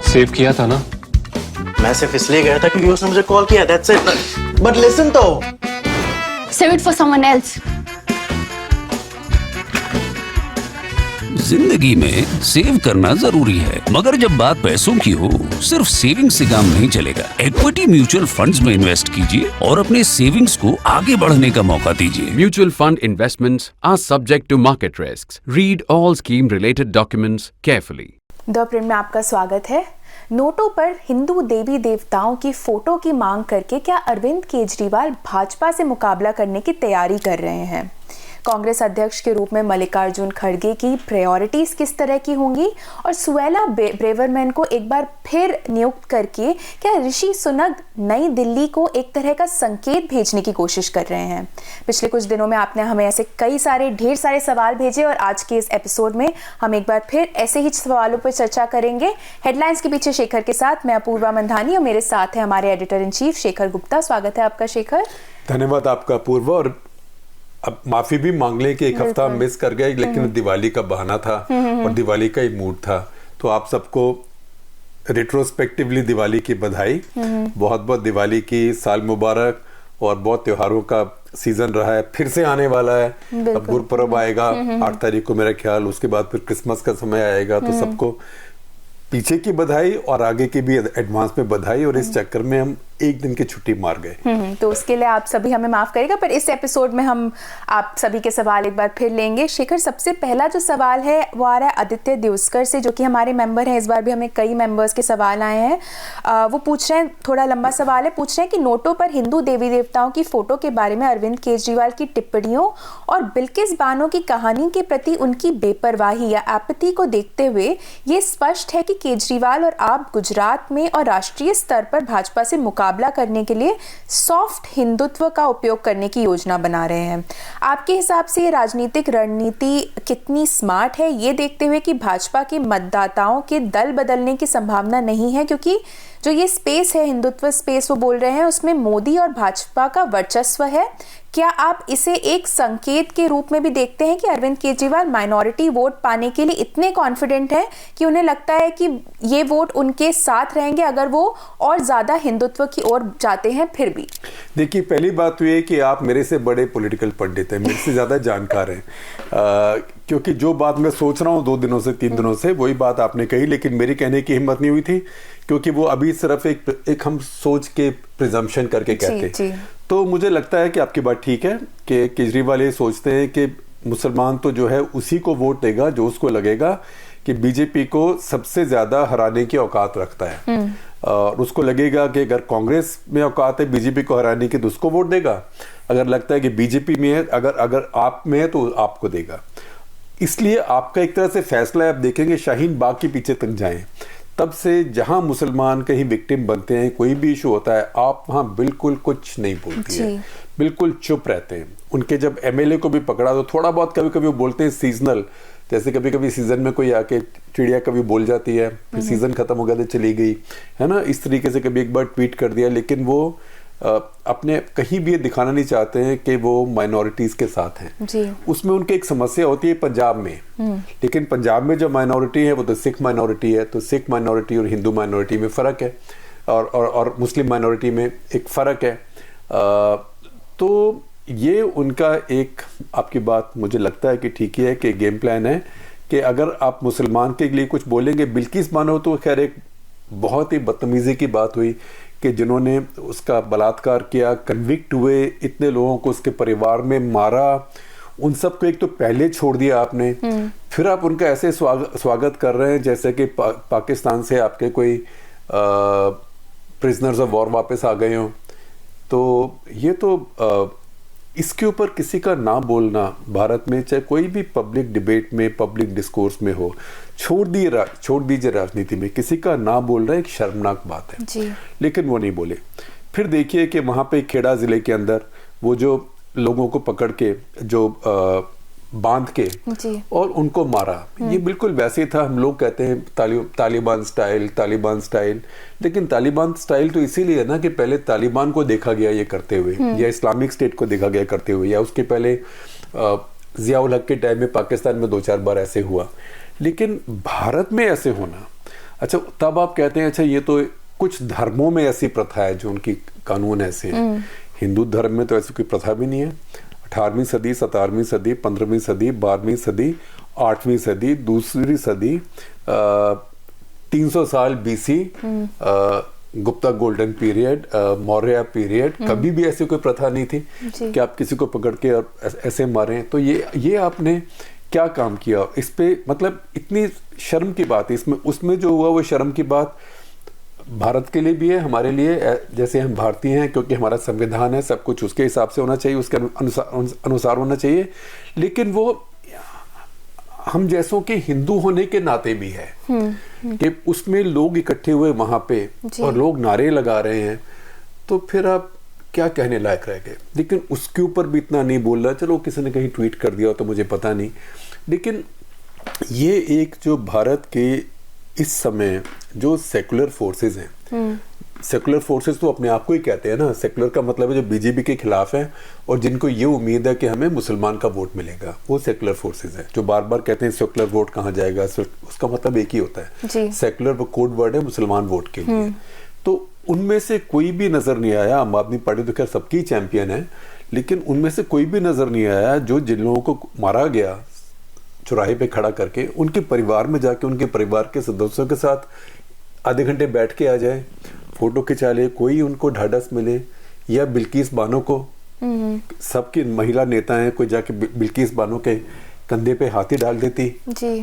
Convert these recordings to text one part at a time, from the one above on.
Save किया था ना? मैं सिर्फ इसलिए गया था क्योंकि उसने मुझे कॉल किया, that's it. But listen तो. Save it for someone else. जिंदगी में सेव करना जरूरी है, मगर जब बात पैसों की हो, सिर्फ सेविंग से काम नहीं चलेगा। इक्विटी म्यूचुअल फंड्स में इन्वेस्ट कीजिए और अपने सेविंग्स को आगे बढ़ने का मौका दीजिए। Mutual fund investments are subject to market risks. Read all scheme related documents carefully. The print में आपका स्वागत है। नोटों पर हिंदू देवी देवताओं की फोटो की मांग करके क्या अरविंद केजरीवाल भाजपा से मुकाबला करने की तैयारी कर रहे हैं? कांग्रेस अध्यक्ष के रूप में मल्लिकार्जुन खड़गे की प्रायोरिटीज किस तरह की होंगी? और सुएला ब्रेवरमैन को एक बार फिर नियुक्त करके क्या ऋषि सुनक नई दिल्ली को एक तरह का संकेत भेजने की कोशिश कर रहे हैं? पिछले कुछ दिनों में आपने हमें ऐसे ढेर सारे सवाल भेजे और आज के इस एपिसोड में हम एक बार फिर ऐसे ही सवालों पर चर्चा करेंगे। हेडलाइंस के पीछे शेखर के साथ मैं अपूर्वा मंधानी और मेरे साथ है हमारे editor in chief Shekhar Gupta. स्वागत है आपका शेखर। धन्यवाद आपका अपूर्वा। और अब माफी भी मांग लें कि एक हफ्ता मिस कर गए, लेकिन दिवाली का बहाना था और दिवाली का ही मूड था। तो आप सबको रिट्रोस्पेक्टिवली दिवाली की बधाई, बहुत बहुत दिवाली की साल मुबारक। और बहुत त्योहारों का सीजन रहा है, फिर से आने वाला है। अब गुरपर्व आएगा 8 तारीख को मेरा ख्याल, उसके बाद फिर क्रिसमस का समय आएगा। तो सबको पीछे की बधाई और आगे की भी एडवांस में बधाई। और इस चक्कर में हम एक दिन की छुट्टी मार गए, तो उसके लिए आप सभी हमें माफ करेगा। पर इस एपिसोड में हम आप सभी के सवाल एक बार फिर लेंगे। शेखर, सबसे पहला जो सवाल है वो आ रहा है आदित्य देवस्कर से, जो कि हमारे मेंबर हैं। इस बार भी हमें कई मेंबर्स के सवाल आए हैं। वो पूछ रहे हैं, थोड़ा लंबा सवाल है, पूछ रहे हैं कि नोटों पर हिंदू देवी देवताओं की फोटो के बारे में अरविंद केजरीवाल की टिप्पणियों और बिल्किस बानो की कहानी के प्रति उनकी बेपरवाही या एपैथी को देखते हुए ये स्पष्ट है कि केजरीवाल और आप गुजरात में और राष्ट्रीय स्तर पर भाजपा से मुकाबला करने के लिए सॉफ्ट हिंदुत्व का उपयोग करने की योजना बना रहे हैं। आपके हिसाब से ये राजनीतिक रणनीति कितनी स्मार्ट है, ये देखते हुए कि भाजपा के मतदाताओं के दल बदलने की संभावना नहीं है? क्योंकि जो ये स्पेस है, हिंदुत्व स्पेस वो बोल रहे हैं, उसमें मोदी और भाजपा का वर्चस्व है। क्या आप इसे एक संकेत के रूप में भी देखते हैं कि अरविंद केजरीवाल माइनॉरिटी वोट पाने के लिए इतने कॉन्फिडेंट हैं कि उन्हें लगता है कि ये वोट उनके साथ रहेंगे अगर वो और ज्यादा हिंदुत्व की ओर जाते हैं? फिर भी देखिए, पहली बात तो ये कि आप मेरे से बड़े पॉलिटिकल पंडित हैं, मेरे से ज्यादा जानकार हैं। क्योंकि जो बात मैं सोच रहा हूँ 2 दिनों से 3 दिनों से, वही बात आपने कही, लेकिन मेरी कहने की हिम्मत नहीं हुई थी, क्योंकि वो अभी सिर्फ एक हम सोच के प्रिजम्पशन करके कहते हैं। तो मुझे लगता है कि आपकी बात ठीक है कि केजरीवाल ये सोचते हैं कि मुसलमान तो जो है उसी को वोट देगा जो उसको लगेगा कि बीजेपी को सबसे ज्यादा हराने की औकात रखता है। और उसको लगेगा कि अगर कांग्रेस में औकात है बीजेपी को हराने की तो उसको वोट देगा, अगर लगता है कि बीजेपी में है, अगर आप में है तो आपको देगा। इसलिए आपका एक तरह से फैसला है। आप देखेंगे शाहीन बाग के पीछे तक जाएं, तब से जहां मुसलमान कहीं विक्टिम बनते हैं, कोई भी इशू होता है, आप वहां बिल्कुल कुछ नहीं बोलती है, बिल्कुल चुप रहते हैं। उनके जब एमएलए को भी पकड़ा तो थोड़ा बहुत कभी कभी वो बोलते हैं सीजनल, जैसे कभी कभी सीजन में कोई आके चिड़िया कभी बोल जाती है, फिर सीजन खत्म हो गया तो चली गई, है ना, इस तरीके से कभी एक बार ट्वीट कर दिया। लेकिन वो अपने कहीं भी ये दिखाना नहीं चाहते हैं कि वो माइनॉरिटीज के साथ हैं जी। उसमें उनकी एक समस्या होती है पंजाब में, लेकिन पंजाब में जो माइनॉरिटी है वो तो सिख माइनॉरिटी है। तो सिख माइनॉरिटी और हिंदू माइनॉरिटी में फ़र्क है, और मुस्लिम माइनॉरिटी में एक फ़र्क है। तो ये उनका एक, आपकी बात मुझे लगता है कि ठीक ही है कि गेम प्लान है कि अगर आप मुसलमान के लिए कुछ बोलेंगे, बिल्किस बानो तो खैर एक बहुत ही बदतमीजी की बात हुई कि जिन्होंने उसका बलात्कार किया, कन्विक्ट हुए, इतने लोगों को उसके परिवार में मारा, उन सबको एक तो पहले छोड़ दिया आपने, फिर आप उनका ऐसे स्वागत कर रहे हैं जैसे कि पाकिस्तान से आपके कोई प्रिजनर्स ऑफ वॉर वापस आ गए हों। तो ये तो इसके ऊपर किसी का ना बोलना भारत में, चाहे कोई भी पब्लिक डिबेट में, पब्लिक डिस्कोर्स में हो, छोड़ दीजिए राजनीति में, किसी का ना बोलना एक शर्मनाक बात है जी। लेकिन वो नहीं बोले। फिर देखिए कि वहाँ पे खेड़ा ज़िले के अंदर वो जो लोगों को पकड़ के जो बांध के और उनको मारा, ये बिल्कुल वैसे था। हम लोग कहते हैं तालिबान स्टाइल, लेकिन तालिबान स्टाइल तो इसीलिए है ना कि पहले तालिबान को देखा गया ये करते हुए, या इस्लामिक स्टेट को देखा गया करते हुए, या उसके पहले ज़ियाउल हक के टाइम में पाकिस्तान में 2-4 बार ऐसे हुआ। लेकिन भारत में ऐसे होना, अच्छा, तब आप कहते हैं अच्छा ये तो कुछ धर्मों में ऐसी प्रथा है जो उनकी कानून ऐसे हैं, हिंदू धर्म में तो ऐसी कोई प्रथा भी नहीं है। 18वीं सदी, 17वीं सदी, 15वीं सदी, 12वीं सदी, 8वीं सदी, दूसरी सदी, 300 साल BC, Gupta golden period, Maurya period, कभी भी ऐसी कोई प्रथा नहीं थी कि आप किसी को पकड़ के और ऐसे मारें। तो ये आपने क्या काम किया इस पे, मतलब इतनी शर्म की बात है इसमें, उसमें जो हुआ वो शर्म की बात भारत के लिए भी है, हमारे लिए, जैसे हम भारतीय हैं क्योंकि हमारा संविधान है, सब कुछ उसके हिसाब से होना चाहिए, उसके अनुसार होना चाहिए, लेकिन वो हम जैसों के हिंदू होने के नाते भी है कि उसमें लोग इकट्ठे हुए वहां पे और लोग नारे लगा रहे हैं, तो फिर आप क्या कहने लायक रह गए। लेकिन उसके ऊपर भी इतना नहीं बोल रहा, चलो किसी ने कहीं ट्वीट कर दिया तो मुझे पता नहीं, लेकिन ये एक जो भारत के इस समय जो सेकुलर फोर्सेस हैं, सेकुलर फोर्सेस तो अपने आप को ही कहते हैं ना, सेकुलर का मतलब है जो बीजेपी के खिलाफ है और जिनको ये उम्मीद है कि हमें मुसलमान का वोट मिलेगा, वो सेकुलर फोर्सेस है। जो बार बार कहते हैं सेकुलर वोट कहाँ जाएगा, उसका मतलब एक ही होता है, सेकुलर वो कोड वर्ड है मुसलमान वोट के लिए। तो उनमें से कोई भी नजर नहीं आया, आम आदमी पार्टी तो खैर सबकी चैंपियन है, लेकिन उनमें से कोई भी नजर नहीं आया जो जिन लोगों को मारा गया चौराहे पे खड़ा करके, उनके परिवार में जाके उनके परिवार के सदस्यों के साथ आधे घंटे बैठ के आ जाए, फोटो खिंचा ले, कोई उनको ढाढ़स मिले, या बिल्किस बानो को, सबकी महिला नेता हैं, कोई जाके बिल्किस बानो के कंधे पे हाथी डाल देती जी।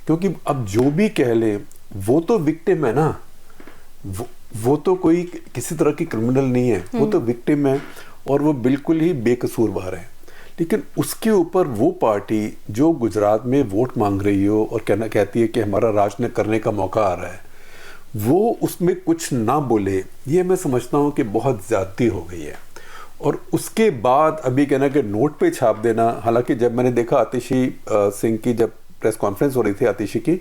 क्योंकि अब जो भी कह ले वो तो विक्टिम है ना, वो तो कोई किसी तरह की क्रिमिनल नहीं है, वो तो विक्टिम है और वो बिल्कुल ही बेकसूरवार है। लेकिन उसके ऊपर वो पार्टी जो गुजरात में वोट मांग रही हो और कहती है कि हमारा राज करने का मौका आ रहा है, वो उसमें कुछ ना बोले, ये मैं समझता हूँ कि बहुत ज्यादती हो गई है। और उसके बाद अभी कहना कि नोट पे छाप देना, हालांकि जब मैंने देखा आतिशी सिंह की जब प्रेस कॉन्फ्रेंस हो रही थी आतिशी की,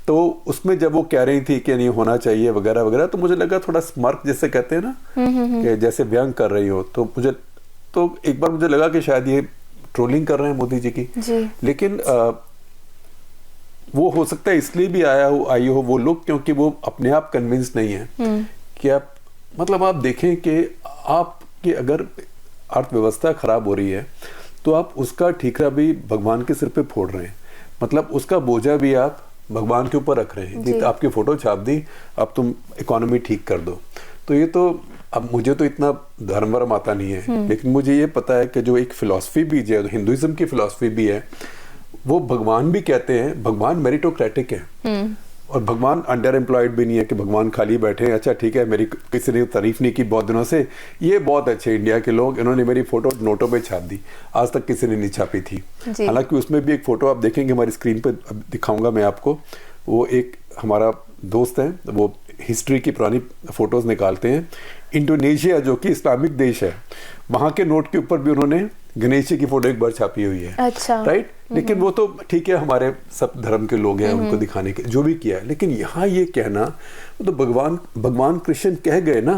तो उसमें जब वो कह रही थी कि नहीं होना चाहिए वगैरह वगैरह, तो मुझे लगा थोड़ा स्मर्क जैसे कहते हैं ना, कि जैसे व्यंग कर रही हो, तो एक बार मुझे लगा कि शायद ये ट्रोलिंग कर रहे हैं मोदी जी की जी। लेकिन वो हो सकता है इसलिए भी आई हो वो लोग क्योंकि वो अपने आप कन्विंस नहीं है कि आप, मतलब आप देखें कि आपकी अगर अर्थव्यवस्था खराब हो रही है तो आप उसका ठीकरा भी भगवान के सिर पे फोड़ रहे हैं, मतलब उसका बोझा भी आप भगवान के ऊपर रख रहे हैं कि आपकी फोटो छाप दी, अब तुम इकोनॉमी ठीक कर दो। तो ये तो, अब मुझे तो इतना धर्म वर्म आता नहीं है, लेकिन मुझे ये पता है कि जो एक फिलॉसफी भी है, हिंदुइज्म की फिलॉसफी भी है, वो भगवान भी कहते हैं, भगवान मेरिटोक्रेटिक है और भगवान अंडर एम्प्लॉयड भी नहीं है कि भगवान खाली बैठे हैं, अच्छा ठीक है मेरी किसी ने तारीफ नहीं की बहुत दिनों से, ये बहुत अच्छे इंडिया के लोग, इन्होंने मेरी फोटो नोटों पे छाप दी, आज तक किसी ने नहीं छापी थी। हालांकि उसमें भी एक फोटो आप देखेंगे हमारी स्क्रीन पे दिखाऊंगा मैं आपको, वो एक हमारा दोस्त है, वो हिस्ट्री की पुरानी फोटोज निकालते हैं, इंडोनेशिया जो कि इस्लामिक देश है, वहां के नोट के ऊपर भी उन्होंने गणेश जी की फोटो एक बार छापी हुई है। अच्छा। राइट, लेकिन वो तो ठीक है, हमारे सब धर्म के लोग हैं, उनको दिखाने के जो भी किया है, लेकिन यहाँ ये कहना, तो भगवान कृष्ण कह गए ना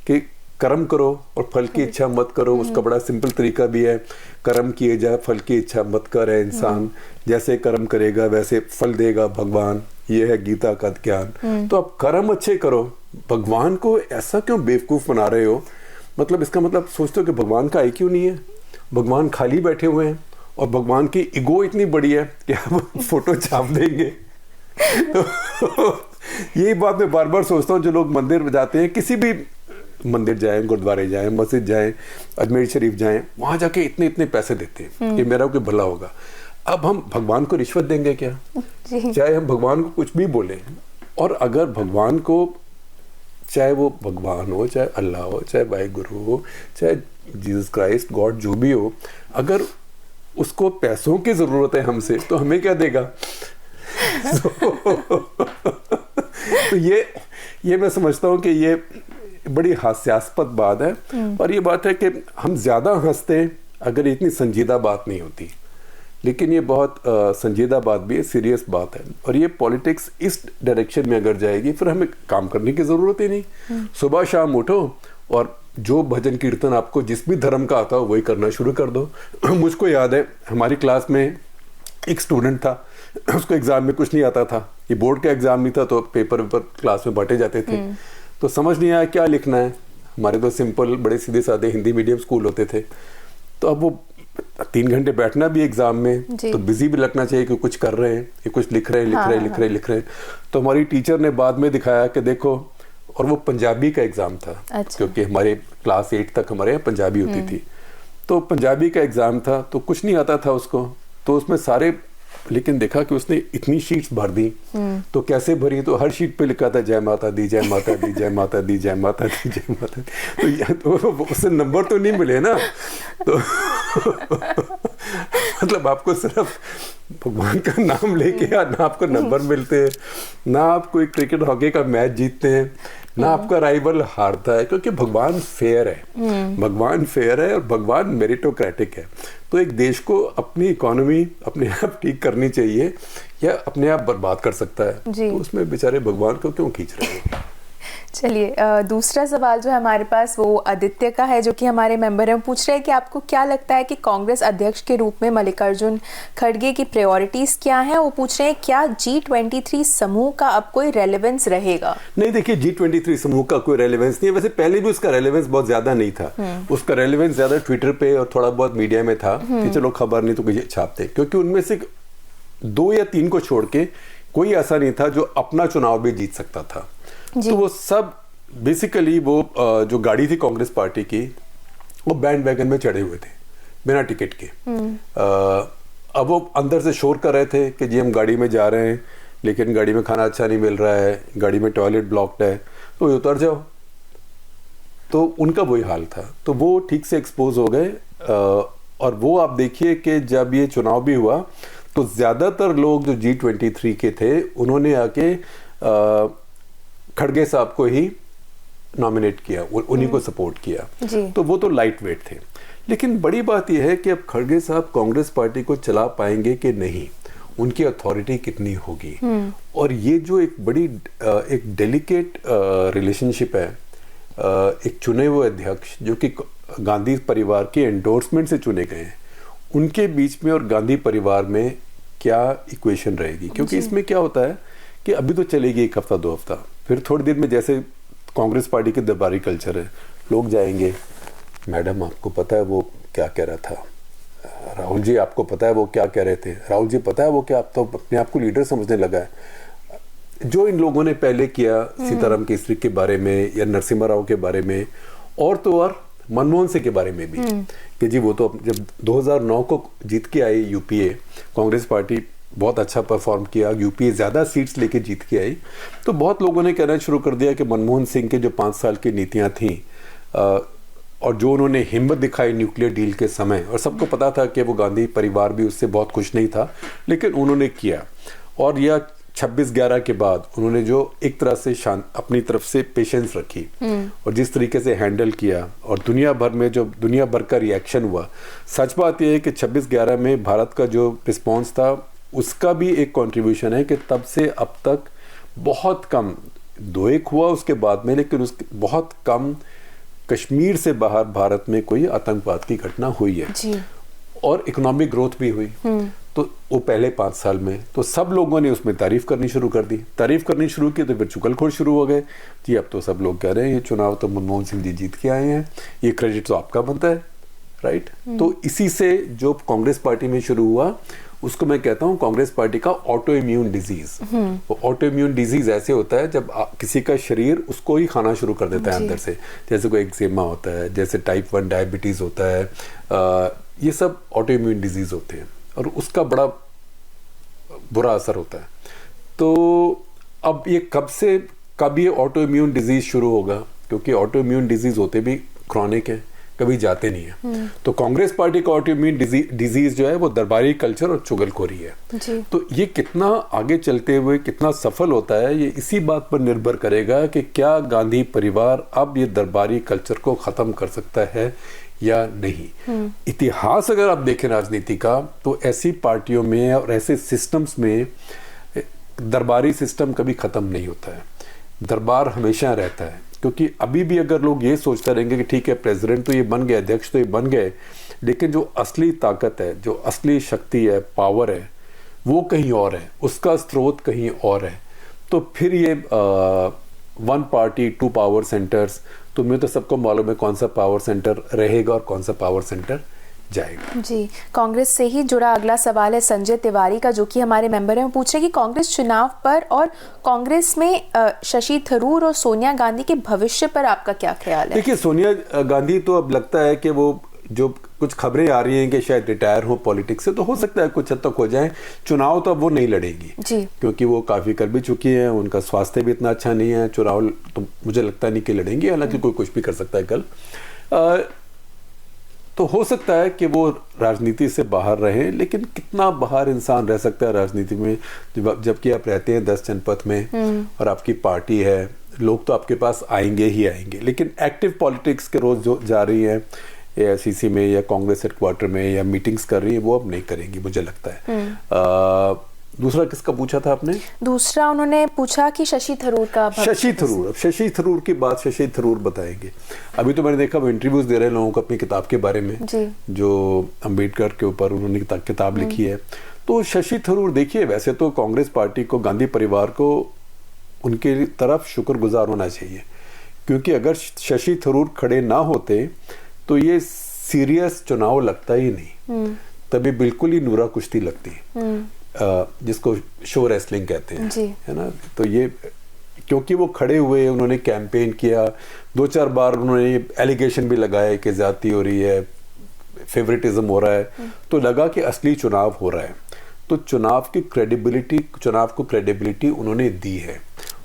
कि कर्म करो और फल की इच्छा मत करो, उसका बड़ा सिंपल तरीका भी है, कर्म किए जाए फल की इच्छा मत करे इंसान, जैसे कर्म करेगा वैसे फल देगा भगवान, ये है गीता का ज्ञान। तो आप कर्म अच्छे करो, भगवान को ऐसा क्यों बेवकूफ बना रहे हो, मतलब इसका मतलब सोचते हो कि भगवान का IQ नहीं है, भगवान खाली बैठे हुए हैं और भगवान की ईगो इतनी बड़ी है कि आप फोटो छाप देंगे। तो यही बात मैं बार बार सोचता हूँ, जो लोग मंदिर जाते हैं, किसी भी मंदिर जाएं, गुरुद्वारे जाएं, मस्जिद जाएं, अजमेर शरीफ जाएं, वहां जाके इतने इतने पैसे देते हैं कि मेरा कोई भला होगा। अब हम भगवान को रिश्वत देंगे क्या? चाहे हम भगवान को कुछ भी बोले, और अगर भगवान को, चाहे वो भगवान हो, चाहे अल्लाह हो, चाहे वाहिगुरु हो, चाहे जीसस क्राइस्ट, गॉड जो भी हो, अगर उसको पैसों की जरूरत है हमसे, तो हमें क्या देगा? तो ये मैं समझता हूँ कि ये बड़ी हास्यास्पद बात है, और ये बात है कि हम ज्यादा हंसते अगर इतनी संजीदा बात नहीं होती, लेकिन ये बहुत संजीदा बात भी है, सीरियस बात है, और ये पॉलिटिक्स इस डायरेक्शन में अगर जाएगी फिर हमें काम करने की जरूरत ही नहीं। सुबह शाम उठो और जो भजन कीर्तन आपको जिस भी धर्म का आता हो वही करना शुरू कर दो। मुझको याद है हमारी क्लास में एक स्टूडेंट था उसको एग्जाम में कुछ नहीं आता था, ये बोर्ड का एग्जाम नहीं था, तो पेपर क्लास में बांटे जाते थे, तो समझ नहीं आया क्या लिखना है। हमारे तो सिंपल बड़े सीधे साधे हिंदी मीडियम स्कूल होते थे, तो अब वो 3 घंटे बैठना भी एग्जाम में, तो बिजी भी लगना चाहिए कि कुछ कर रहे हैं, ये कुछ लिख रहे हैं। तो हमारी टीचर ने बाद में दिखाया कि देखो, और वो पंजाबी का एग्जाम था। अच्छा। क्योंकि हमारे क्लास 8 तक हमारे यहाँ पंजाबी होती थी, तो पंजाबी का एग्जाम था, तो कुछ नहीं आता था उसको, तो उसमें सारे, लेकिन देखा कि उसने इतनी शीट्स भर दी, तो कैसे भरी, तो हर शीट पे लिखा था जय माता दी, जय माता दी, जय माता दी, जय माता दी, जय माता दी। तो उससे नंबर तो नहीं मिले ना, तो मतलब आपको सिर्फ भगवान का नाम लेके ना आपको नंबर मिलते हैं, ना आप कोई क्रिकेट हॉकी का मैच जीतते हैं, ना आपका राइवल हारता है, क्योंकि भगवान फेयर है। भगवान फेयर है और भगवान मेरिटोक्रेटिक है। तो एक देश को अपनी इकोनॉमी अपने आप ठीक करनी चाहिए या अपने आप बर्बाद कर सकता है, तो उसमें बेचारे भगवान को क्यों खींच रहे हैं। चलिए, दूसरा सवाल जो है हमारे पास वो आदित्य का है, जो कि हमारे मेंबर हैं। पूछ रहे हैं कि आपको क्या लगता है कि कांग्रेस अध्यक्ष के रूप में मल्लिकार्जुन खड़गे की प्रायोरिटीज क्या हैं। वो पूछ रहे हैं क्या G23 समूह का अब कोई रेलेवेंस रहेगा। नहीं, देखिए G23 समूह का कोई रेलेवेंस नहीं है। वैसे पहले भी उसका रेलेवेंस बहुत ज्यादा नहीं था, उसका रेलेवेंस ज्यादा ट्विटर पे और थोड़ा बहुत मीडिया में था कि चलो खबर नहीं तो कुछ छापते, क्योंकि उनमें से 2 या 3 को छोड़ के कोई ऐसा नहीं था जो अपना चुनाव भी जीत सकता था। तो वो सब बेसिकली वो जो गाड़ी थी कांग्रेस पार्टी की, वो बैंड वैगन में चढ़े हुए थे बिना टिकट के। अब वो अंदर से शोर कर रहे थे कि जी हम गाड़ी में जा रहे हैं, लेकिन गाड़ी में खाना अच्छा नहीं मिल रहा है, गाड़ी में टॉयलेट ब्लॉक्ड है, तो ये उतर जाओ। तो उनका वही हाल था, तो वो ठीक से एक्सपोज हो गए। और वो आप देखिए कि जब ये चुनाव भी हुआ तो ज्यादातर लोग जो G23 के थे उन्होंने आके खड़गे साहब को ही नॉमिनेट किया, उन्हीं को सपोर्ट किया। तो वो तो लाइट वेट थे। लेकिन बड़ी बात यह है कि अब खड़गे साहब कांग्रेस पार्टी को चला पाएंगे कि नहीं, उनकी अथॉरिटी कितनी होगी। और ये जो एक बड़ी एक डेलिकेट रिलेशनशिप है, एक चुने हुए अध्यक्ष जो कि गांधी परिवार के एंडोर्समेंट से चुने गए हैं, उनके बीच में और गांधी परिवार में क्या इक्वेशन रहेगी। क्योंकि इसमें क्या होता है कि अभी तो चलेगी 1 हफ्ता 2 हफ्ता, फिर थोड़ी देर में जैसे कांग्रेस पार्टी के दरबारी कल्चर है, लोग जाएंगे, मैडम आपको पता है वो क्या कह रहा था, राहुल जी आपको पता है वो क्या कह रहे थे, राहुल जी पता है वो क्या, आप तो अपने आप को लीडर समझने लगा है। जो इन लोगों ने पहले किया सीताराम केसरी के बारे में या नरसिम्हा राव के बारे में, और तो और मनमोहन सिंह के बारे में भी, कि जी वो तो जब 2009 को जीत के आई यूपीए, कांग्रेस पार्टी बहुत अच्छा परफॉर्म किया, यूपीए ज्यादा सीट्स लेके जीत के आई, तो बहुत लोगों ने कहना शुरू कर दिया कि मनमोहन सिंह के जो 5 साल की नीतियां थी और जो उन्होंने हिम्मत दिखाई न्यूक्लियर डील के समय, और सबको पता था कि वो गांधी परिवार भी उससे बहुत खुश नहीं था, लेकिन उन्होंने किया। और यह 26/11 के बाद उन्होंने जो एक तरह से अपनी तरफ से पेशेंस रखी और जिस तरीके से हैंडल किया, और दुनिया भर में जो दुनिया भर का रिएक्शन हुआ, सच बात यह है कि 26/11 में भारत का जो रिस्पॉन्स था उसका भी एक कंट्रीब्यूशन है कि तब से अब तक बहुत कम 2-1 हुआ उसके बाद में, लेकिन उसके बहुत कम कश्मीर से बाहर भारत में कोई आतंकवाद की घटना हुई है जी। और इकोनॉमिक ग्रोथ भी हुई। तो वो पहले 5 साल में तो सब लोगों ने उसमें तारीफ करनी शुरू कर दी, तारीफ करनी शुरू की तो फिर चुगलखोर शुरू हो गए जी। अब तो सब लोग कह रहे हैं ये चुनाव तो मनमोहन सिंह जी जीत के आए हैं, ये क्रेडिट तो आपका बनता है, राइट। तो इसी से जो कांग्रेस पार्टी में शुरू हुआ उसको मैं कहता हूं कांग्रेस पार्टी का ऑटो इम्यून डिजीज। वो ऑटो इम्यून डिजीज ऐसे होता है जब किसी का शरीर उसको ही खाना शुरू कर देता है अंदर से, जैसे कोई एक्जेमा होता है, जैसे टाइप 1 डायबिटीज होता है, ये सब ऑटो इम्यून डिजीज होते हैं और उसका बड़ा बुरा असर होता है। तो अब ये कब ये ऑटो इम्यून डिजीज शुरू होगा, क्योंकि ऑटो इम्यून डिजीज होते भी क्रॉनिक है, कभी जाते नहीं है। तो कांग्रेस पार्टी का ऑटो इम्यून डिजीज जो है वो दरबारी कल्चर और चुगलखोरी है जी। तो ये कितना आगे चलते हुए कितना सफल होता है, ये इसी बात पर निर्भर करेगा कि क्या गांधी परिवार अब ये दरबारी कल्चर को खत्म कर सकता है या नहीं। इतिहास अगर आप देखें राजनीति का, तो ऐसी पार्टियों में और ऐसे सिस्टम्स में दरबारी सिस्टम कभी खत्म नहीं होता है, दरबार हमेशा रहता है। क्योंकि अभी भी अगर लोग ये सोचते रहेंगे कि ठीक है प्रेसिडेंट तो ये बन गए, अध्यक्ष तो ये बन गए, लेकिन जो असली ताकत है, जो असली शक्ति है, पावर है, वो कहीं और है, उसका स्रोत कहीं और है, तो फिर ये one party two power centres, तो मुझे तो सबको मालूम है कौन सा पावर सेंटर रहेगा और कौन सा पावर सेंटर जाएगा। जी, कांग्रेस से ही जुड़ा अगला सवाल है संजय तिवारी का, जो कि हमारे मेंबर हैं। वो पूछ रहे हैं कि कांग्रेस चुनाव पर और कांग्रेस में शशि थरूर और सोनिया गांधी के भविष्य पर आपका क्या ख्याल है? देखिए, सोनिया गांधी तो अब लगता है कि वो जो कुछ खबरें आ रही हैं कि शायद रिटायर हो पॉलिटिक्स से, तो हो सकता है कुछ हद तक हो जाए। चुनाव तो अब वो नहीं लड़ेंगी जी, क्योंकि वो काफी कर भी चुकी है, उनका स्वास्थ्य भी इतना अच्छा नहीं है। चुनाव तो मुझे लगता नहीं कि लड़ेंगी, हालांकि कोई कुछ भी कर सकता है कल। तो हो सकता है कि वो राजनीति से बाहर रहें, लेकिन कितना बाहर इंसान रह सकता है राजनीति में, जबकि आप रहते हैं 10 जनपद में और आपकी पार्टी है, लोग तो आपके पास आएंगे ही आएंगे, लेकिन एक्टिव पॉलिटिक्स के रोज जो जा रही हैं एआईसीसी में या कांग्रेस हेडक्वार्टर में या मीटिंग्स कर रही है, वो अब नहीं करेंगी मुझे लगता है। दूसरा किसका पूछा था आपने? दूसरा उन्होंने पूछा कि शशि थरूर का। शशि थरूर, अब शशि थरूर की बात शशि थरूर बताएंगे। अभी तो मैंने देखा वो इंटरव्यूज दे रहे हैं लोगों को अपनी किताब के बारे में जी, जो अंबेडकर के ऊपर उन्होंने किताब लिखी है। तो शशि थरूर, देखिए वैसे तो कांग्रेस पार्टी को, गांधी परिवार को उनके तरफ शुक्रगुजार होना चाहिए, क्योंकि अगर शशि थरूर खड़े ना होते तो ये सीरियस चुनाव लगता ही नहीं, तभी बिल्कुल ही नूरा कुश्ती लगती, जिसको शो रेसलिंग कहते हैं, है ना। तो ये क्योंकि वो खड़े हुए, उन्होंने कैंपेन किया, 2-4 बार उन्होंने एलिगेशन भी लगाए कि ज्यादती हो रही है, फेवरेटिज्म हो रहा है, तो लगा कि असली चुनाव हो रहा है। तो चुनाव की क्रेडिबिलिटी, चुनाव को क्रेडिबिलिटी उन्होंने दी है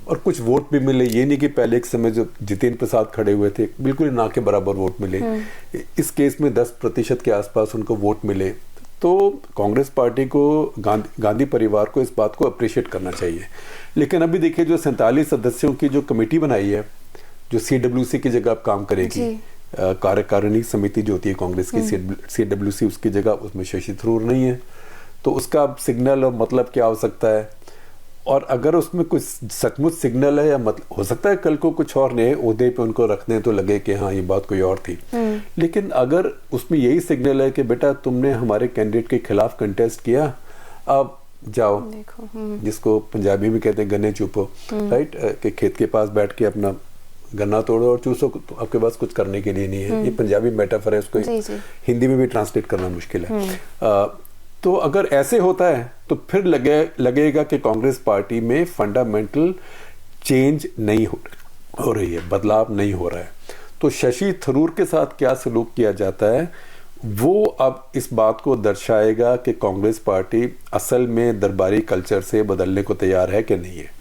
और कुछ वोट भी मिले। ये नहीं कि पहले एक समय जो जितेंद्र प्रसाद खड़े हुए थे बिल्कुल ना के बराबर वोट मिले, इस केस में 10% के आसपास उनको वोट मिले। तो कांग्रेस पार्टी को, गांधी परिवार को इस बात को अप्रिशिएट करना चाहिए। लेकिन अभी देखिए, जो 47 सदस्यों की जो कमेटी बनाई है, जो CWC की जगह अब काम करेगी, कार्यकारिणी समिति जो होती है कांग्रेस की, CWC, उसकी जगह उसमें शशि थरूर नहीं है। तो उसका सिग्नल और मतलब क्या हो सकता है, और अगर उसमें कुछ सचमुच सिग्नल है या मतलब, हो सकता है कल को कुछ और नए ओहदे पे उनको रखने तो लगे कि हाँ ये बात कोई और थी। लेकिन अगर उसमें यही सिग्नल है कि बेटा तुमने हमारे कैंडिडेट के खिलाफ कंटेस्ट किया, अब जाओ, जिसको पंजाबी में कहते हैं गन्ने चूपो, राइट, कि खेत के पास बैठ के अपना गन्ना तोड़ो और चूसो, तो आपके पास कुछ करने के लिए नहीं है। ये पंजाबी मेटाफर है, उसको हिंदी में भी ट्रांसलेट करना मुश्किल है। तो अगर ऐसे होता है तो फिर लगेगा कि कांग्रेस पार्टी में फंडामेंटल चेंज नहीं हो रही है, बदलाव नहीं हो रहा है। तो शशि थरूर के साथ क्या सलूक किया जाता है, वो अब इस बात को दर्शाएगा कि कांग्रेस पार्टी असल में दरबारी कल्चर से बदलने को तैयार है कि नहीं है।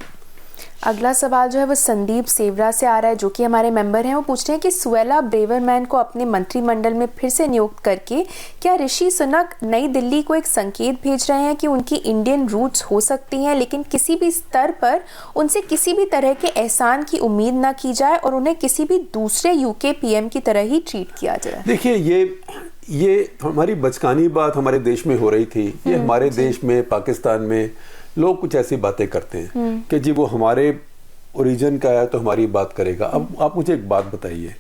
अगला सवाल जो है वो संदीप सेवरा से आ रहा है, जो कि हमारे मेंबर हैं। वो पूछ रहे हैं कि सुएला ब्रेवरमैन को अपने मंत्रिमंडल में फिर से नियुक्त करके क्या ऋषि सुनक नई दिल्ली को एक संकेत भेज रहे हैं कि उनकी इंडियन रूट्स हो सकती हैं, लेकिन किसी भी स्तर पर उनसे किसी भी तरह के एहसान की उम्मीद ना की जाए और उन्हें किसी भी दूसरे यूके पीएम की तरह ही ट्रीट किया जाए। देखिए, ये हमारी बचकानी बात हमारे देश में हो रही थी। ये हमारे देश में, पाकिस्तान में लोग कुछ ऐसी बातें करते हैं कि जी वो हमारे ओरिजिन का है तो हमारी बात करेगा। अब आप मुझे एक बात बताइए,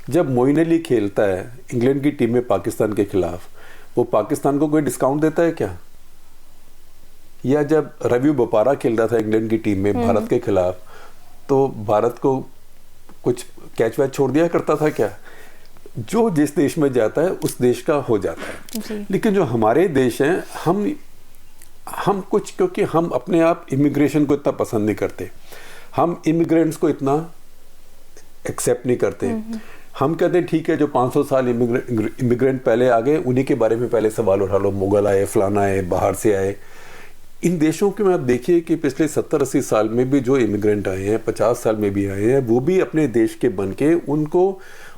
जब मोइन अली खेलता है इंग्लैंड की टीम में पाकिस्तान के खिलाफ, वो पाकिस्तान को कोई डिस्काउंट देता है क्या? या जब रवि बोपारा खेल रहा था इंग्लैंड की टीम में भारत के खिलाफ, तो भारत को कुछ कैच वैच छोड़ दिया करता था क्या? जो जिस देश में जाता है उस देश का हो जाता है। लेकिन जो हमारे देश हैं, हम कुछ, क्योंकि हम अपने आप इमिग्रेशन को इतना पसंद नहीं करते, हम इमिग्रेंट्स को इतना एक्सेप्ट नहीं करते। हम कहते हैं ठीक है, जो 500 साल इमिग्रेंट पहले आ गए उन्हीं के बारे में पहले सवाल उठा लो, मुगल आए, फलाना आए, बाहर से आए। इन देशों के में आप देखिए कि पिछले 70-80 साल में भी जो इमिग्रेंट आए हैं, 50 साल में भी आए हैं, वो भी अपने देश के बन के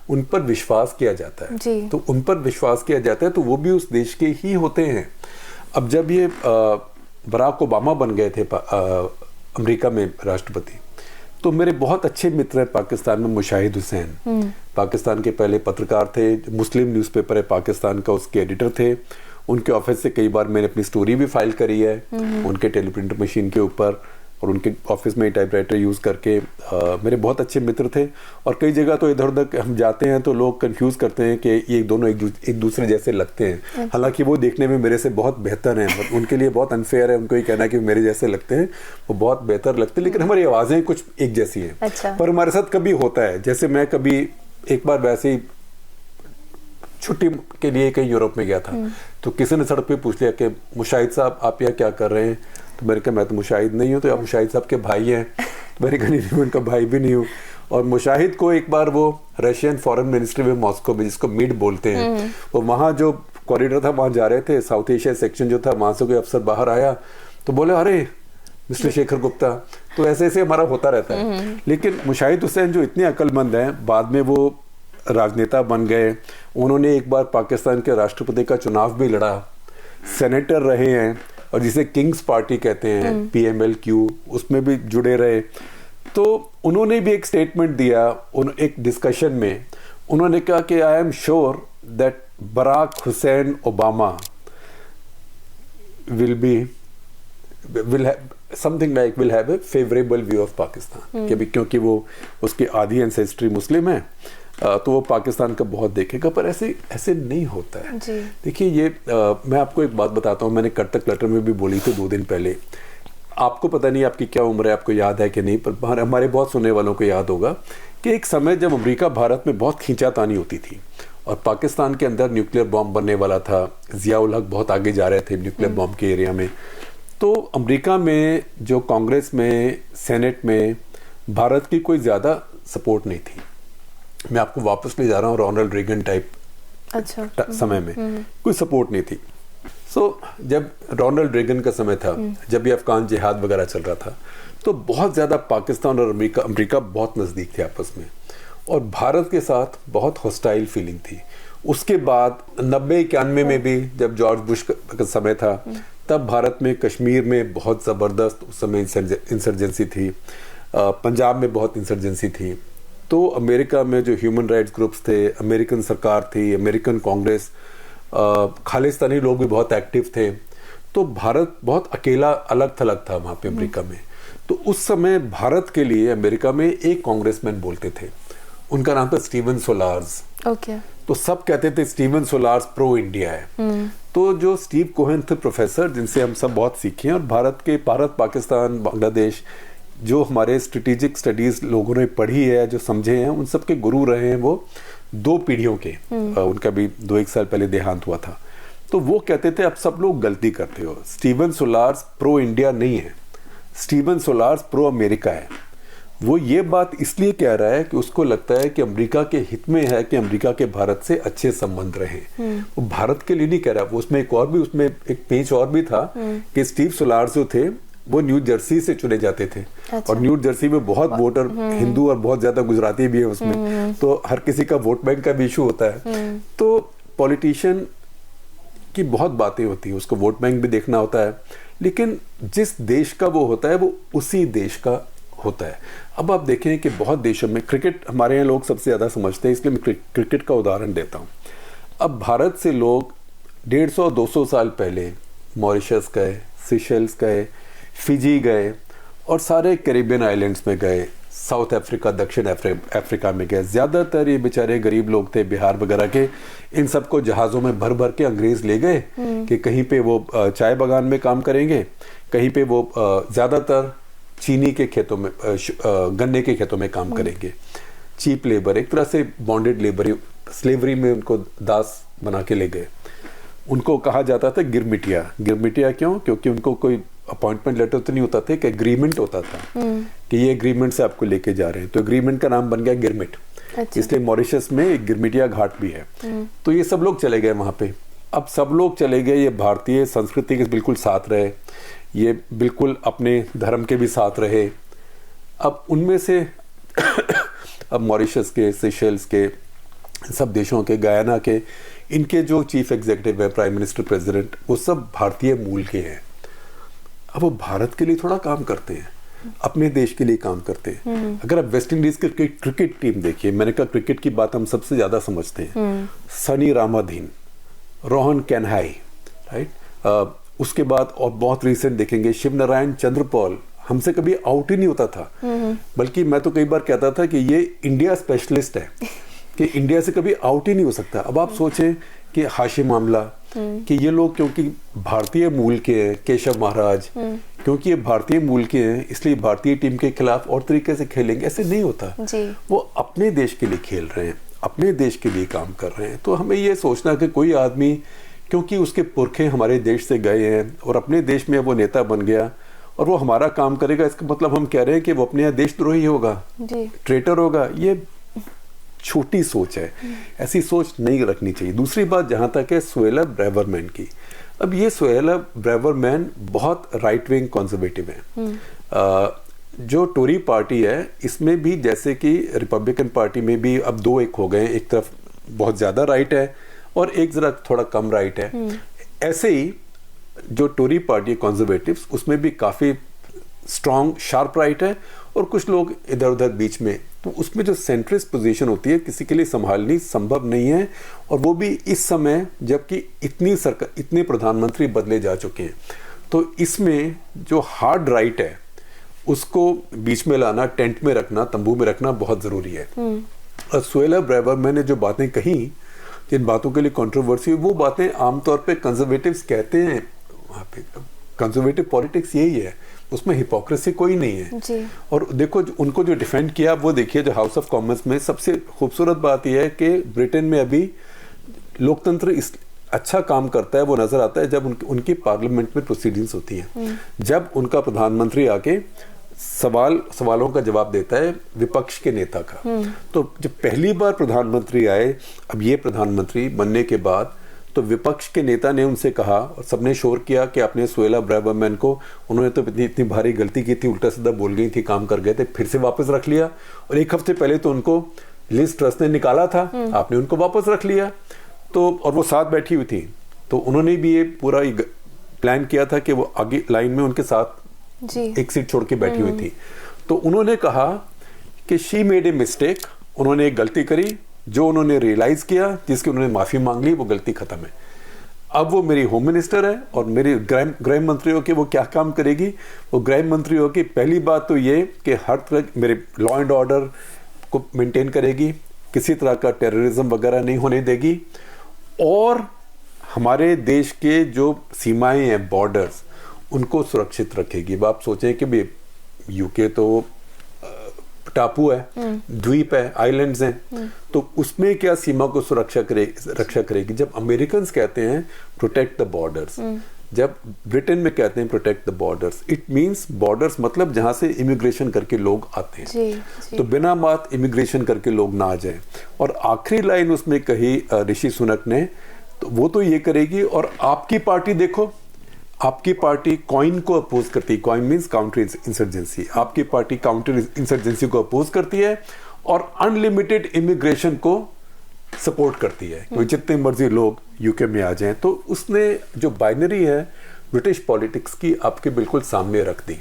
उन पर विश्वास किया जाता है। तो उन पर विश्वास किया जाता है तो वो भी उस देश के ही होते हैं। अब जब ये बराक ओबामा बन गए थे अमेरिका में राष्ट्रपति, तो मेरे बहुत अच्छे मित्र हैं पाकिस्तान में, मुशाहिद हुसैन, पाकिस्तान के पहले पत्रकार थे, मुस्लिम न्यूज़पेपर है पाकिस्तान का, उसके एडिटर थे। उनके ऑफिस से कई बार मैंने अपनी स्टोरी भी फाइल करी है उनके टेलीप्रिंटर मशीन के ऊपर। और उनके ऑफिस में टाइपराइटर यूज़ करके मेरे बहुत अच्छे मित्र थे। और कई जगह तो इधर उधर हम जाते हैं तो लोग कंफ्यूज करते हैं कि ये दोनों एक दूसरे जैसे लगते हैं, हालांकि वो देखने में मेरे से बहुत बेहतर हैं। उनके लिए बहुत अनफेयर है उनको ये कहना कि मेरे जैसे लगते हैं, वो बहुत बेहतर लगते हैं, लेकिन हमारी आवाज़ें कुछ एक जैसी हैं। अच्छा। पर हमारे साथ कभी होता है, जैसे मैं कभी एक बार वैसे ही छुट्टी के लिए कहीं यूरोप में गया था, तो किसी ने सड़क पे पूछ लिया कि मुशाहिद साहब आप यहाँ क्या कर रहे हैं, तो मैंने कहा मैं तो मुशाहिद नहीं हूँ। तो आप मुशाहिद साहब के भाई हैं? तो मैंने कहा नहीं, मैं उनका भाई भी नहीं हूँ। और मुशाहिद को एक बार वो रशियन फॉरेन मिनिस्ट्री में मॉस्को में, जिसको मीट बोलते हैं, वो वहाँ जो कॉरिडोर था वहाँ जा रहे थे, साउथ एशिया सेक्शन जो था, वहाँ से कोई अफसर बाहर आया तो बोले अरे मिस्टर शेखर गुप्ता। तो ऐसे ऐसे हमारा होता रहता है। लेकिन मुशाहिद हुसैन जो इतने अक्लमंद हैं, बाद में वो राजनेता बन गए। उन्होंने एक बार पाकिस्तान के राष्ट्रपति का चुनाव भी लड़ा, सेनेटर रहे हैं, और जिसे किंग्स पार्टी कहते हैं PMLQ, उसमें भी जुड़े रहे। तो उन्होंने भी एक स्टेटमेंट दिया एक डिस्कशन में। उन्होंने कहा कि I am sure that Barack Hussein Obama will have a favorable view of Pakistan, क्योंकि वो उसकी आधी एंसेस्ट्री मुस्लिम है, तो वो पाकिस्तान का बहुत देखेगा। पर ऐसे नहीं होता है। देखिए ये मैं आपको एक बात बताता हूँ, मैंने कर्तक लेटर में भी बोली थी 2 दिन पहले। आपको पता नहीं आपकी क्या उम्र है, आपको याद है कि नहीं, पर हमारे बहुत सुनने वालों को याद होगा कि एक समय जब अमेरिका भारत में बहुत खींचातानी होती थी और पाकिस्तान के अंदर न्यूक्लियर बॉम्ब बनने वाला था, ज़ियाउल हक बहुत आगे जा रहे थे न्यूक्लियर बॉम्ब के एरिया में, तो अमेरिका में जो कांग्रेस में, सेनेट में भारत की कोई ज़्यादा सपोर्ट नहीं थी। मैं आपको वापस ले जा रहा हूँ रोनाल्ड रेगन टाइप समय में कोई सपोर्ट नहीं थी। जब रोनाल्ड रेगन का समय था, जब ये अफगान जिहाद वगैरह चल रहा था, तो बहुत ज़्यादा पाकिस्तान और अमेरिका बहुत नज़दीक थे आपस में, और भारत के साथ बहुत हॉस्टाइल फीलिंग थी। उसके बाद 90-91 में भी जब जॉर्ज बुश का समय था, तब भारत में कश्मीर में बहुत ज़बरदस्त उस समय इंसर्जेंसी थी, पंजाब में बहुत इंसर्जेंसी थी। तो अमेरिका में जो ह्यूमन राइट्स ग्रुप्स थे, अमेरिकन सरकार थी, अमेरिकन कांग्रेस, खालिस्तानी लोग भी बहुत एक्टिव थे। तो भारत बहुत अकेला अलग थलग था वहाँ पे अमेरिका में। तो उस समय भारत के लिए अमेरिका में एक कांग्रेसमैन बोलते थे, उनका नाम था स्टीवन सोलार्स। तो सब कहते थे स्टीवन सोलार्स प्रो इंडिया है। तो जो स्टीव कोहेन थे प्रोफेसर, जिनसे हम सब बहुत सीखे हैं, और भारत पाकिस्तान बांग्लादेश जो हमारे स्ट्रेटेजिक स्टडीज लोगों ने पढ़ी है, जो समझे हैं, उन सब के गुरु रहे हैं वो 2 पीढ़ियों के। उनका भी 2-1 साल पहले देहांत हुआ था। तो वो कहते थे अब सब लोग गलती करते हो, स्टीवन सोलार्स प्रो इंडिया नहीं है, स्टीवन सोलार्स प्रो अमेरिका है। वो ये बात इसलिए कह रहा है कि उसको लगता है कि अमेरिका के हित में है कि अमेरिका के भारत से अच्छे संबंध रहे। वो भारत के लिए नहीं कह रहा। वो उसमें एक पेंच और भी था कि स्टीव सोलार्स जो थे वो न्यू जर्सी से चुने जाते थे। और न्यू जर्सी में बहुत वोटर हिंदू और बहुत ज्यादा गुजराती भी है उसमें, तो हर किसी का वोट बैंक का भी इशू होता है। तो पॉलिटिशियन की बहुत बातें होती है, उसको वोट बैंक भी देखना होता है, लेकिन जिस देश का वो होता है वो उसी देश का होता है। अब आप देखें कि बहुत देशों में क्रिकेट हमारे यहाँ लोग सबसे ज़्यादा समझते हैं, इसलिए मैं क्रिकेट का उदाहरण देता हूँ। अब भारत से लोग 150-200 साल पहले मॉरिशस गए, सिशेल्स गए, फिजी गए, और सारे कैरिबियन आइलैंड्स में गए, साउथ अफ्रीका, दक्षिण अफ्रीका में गए। ज़्यादातर ये बेचारे गरीब लोग थे बिहार वगैरह के, इन सबको जहाज़ों में भर भर के अंग्रेज़ ले गए कि कहीं पे वो चाय बागान में काम करेंगे, कहीं पे वो ज़्यादातर चीनी के खेतों में, गन्ने के खेतों में काम करेंगे। चीप लेबर, एक तरह से बॉन्डेड लेबर, स्लेवरी में उनको दास बना के ले गए। उनको कहा जाता था गिरमिटिया। गिरमिटिया क्यों? क्योंकि उनको कोई अपॉइंटमेंट लेटर तो नहीं होता था, एक एग्रीमेंट होता था कि ये एग्रीमेंट से आपको लेके जा रहे हैं, तो एग्रीमेंट का नाम बन गया गिरमिट। इसलिए मॉरिशस में एक गिरमिटिया घाट भी है। तो ये सब लोग चले गए वहां पे। अब सब लोग चले गए, ये भारतीय संस्कृति के बिल्कुल साथ रहे, ये बिल्कुल अपने धर्म के भी साथ रहे। अब उनमें से अब मॉरिशस के, सेशेल्स के, सब देशों के, गयाना के, इनके जो चीफ एग्जीक्यूटिव है, प्राइम मिनिस्टर, प्रेसिडेंट, वो सब भारतीय मूल के हैं। अब वो भारत के लिए थोड़ा काम करते हैं, अपने देश के लिए काम करते हैं। अगर आप वेस्ट इंडीज की क्रिकेट टीम देखिए, मैंने कहा क्रिकेट की बात हम सबसे ज्यादा समझते हैं, सनी रामाधीन, रोहन कैनहाई, राइट, उसके बाद और बहुत रिसेंट देखेंगे शिव नारायण चंद्रपॉल, हमसे कभी आउट ही नहीं होता था, बल्कि मैं तो कई बार कहता था कि ये इंडिया स्पेशलिस्ट है कि इंडिया से कभी आउट ही नहीं हो सकता। अब आप सोचें कि हाशिम आमला, कि ये लोग क्योंकि भारतीय मूल के हैं, केशव महाराज क्योंकि ये भारतीय मूल के हैं इसलिए भारतीय टीम के खिलाफ और तरीके से खेलेंगे, ऐसे नहीं होता जी। वो अपने देश के लिए खेल रहे हैं, अपने देश के लिए काम कर रहे हैं। तो हमें ये सोचना कि कोई आदमी क्योंकि उसके पुरखे हमारे देश से गए हैं और अपने देश में वो नेता बन गया और वो हमारा काम करेगा, इसका मतलब हम कह रहे हैं कि वो अपने यहाँ देशद्रोही होगा, ट्रेटर होगा। ये छोटी सोच है, ऐसी सोच नहीं रखनी चाहिए। दूसरी बात जहाँ तक है सुएला ब्रेवरमैन की, अब ये सुएला ब्रेवरमैन बहुत राइट विंग कंजर्वेटिव है। जो टोरी पार्टी है इसमें भी जैसे कि रिपब्लिकन पार्टी में भी अब दो एक हो गए, एक तरफ बहुत ज़्यादा राइट है और एक ज़रा थोड़ा कम राइट है। ऐसे ही जो टोरी पार्टी कंजर्वेटिव्स उसमें भी काफ़ी स्ट्रॉन्ग शार्प राइट है और कुछ लोग इधर उधर बीच में। तो उसमें जो सेंट्रिस्ट पोजीशन होती है किसी के लिए संभालनी संभव नहीं है, और वो भी इस समय जबकि इतने प्रधानमंत्री बदले जा चुके हैं। तो इसमें जो हार्ड राइट है उसको बीच में लाना, टेंट में रखना, तंबू में रखना बहुत ज़रूरी है। और सुएला ब्रेवरमैन ने जो बातें कही, जिन बातों के लिए कंट्रोवर्सी, वो बातें आमतौर पे कंजर्वेटिव्स कहते हैं। वहाँ पे कंजर्वेटिव पॉलिटिक्स यही है, उसमें हिपोक्रेसी कोई नहीं है जी। और देखो उनको जो डिफेंड किया वो देखिए, जो हाउस ऑफ कॉमन्स में सबसे खूबसूरत बात यह है कि ब्रिटेन में अभी लोकतंत्र इस अच्छा काम करता है, वो नजर आता है जब उनकी पार्लियामेंट में प्रोसीडिंग्स होती हैं, जब उनका प्रधानमंत्री आके सवालों का जवाब देता है विपक्ष के नेता का। तो जब पहली बार प्रधानमंत्री आए, अब ये प्रधानमंत्री बनने के बाद, तो विपक्ष के नेता ने उनसे कहा और सबने शोर किया कि आपने सुएला ब्रेवरमैन को, उन्होंने तो इतनी भारी गलती की थी, उल्टा सीधा बोल गई थी, काम कर गए थे, फिर से वापस रख लिया। और एक हफ्ते पहले तो उनको लिज ट्रस्ट ने निकाला था, आपने उनको वापस रख लिया। तो और वो साथ बैठी हुई थी, तो उन्होंने भी ये पूरा प्लान किया था कि वो आगे लाइन में उनके साथ जी। एक सीट छोड़ के बैठी हुई थी। तो उन्होंने कहा कि शी मेड ए मिस्टेक, उन्होंने एक गलती करी, जो उन्होंने रियलाइज किया, जिसकी उन्होंने माफी मांग ली, वो गलती खत्म है। अब वो मेरी होम मिनिस्टर है और मेरी गृह मंत्री हो के वो क्या काम करेगी, वो गृह मंत्री हो के पहली बात तो ये कि हर तरह मेरे लॉ एंड ऑर्डर को मेंटेन करेगी, किसी तरह का टेररिज्म वगैरह नहीं होने देगी, और हमारे देश के जो सीमाएं हैं, बॉर्डर्स, उनको सुरक्षित रखेगी। अब आप सोचें कि भाई यूके तो टापू है, द्वीप है, आइलैंड्स हैं, तो उसमें क्या सीमा को रक्षा करेगी। जब अमेरिकन कहते हैं प्रोटेक्ट द बॉर्डर्स, जब ब्रिटेन में कहते हैं protect the borders, it means borders मतलब जहां से इमिग्रेशन करके लोग आते हैं। जी। तो बिना बात इमिग्रेशन करके लोग ना आ जाएं। और आखिरी लाइन उसमें कही ऋषि सुनक ने, तो वो तो ये करेगी। और आपकी पार्टी देखो, आपकी पार्टी कॉइन को अपोज करती है, कॉइन मींस काउंटर इंसर्जेंसी, आपकी पार्टी काउंटर इंसर्जेंसी को अपोज करती है और अनलिमिटेड इमिग्रेशन को सपोर्ट करती है, कोई जितने मर्जी लोग यूके में आ जाएं। तो उसने जो बाइनरी है ब्रिटिश पॉलिटिक्स की आपके बिल्कुल सामने रख दी,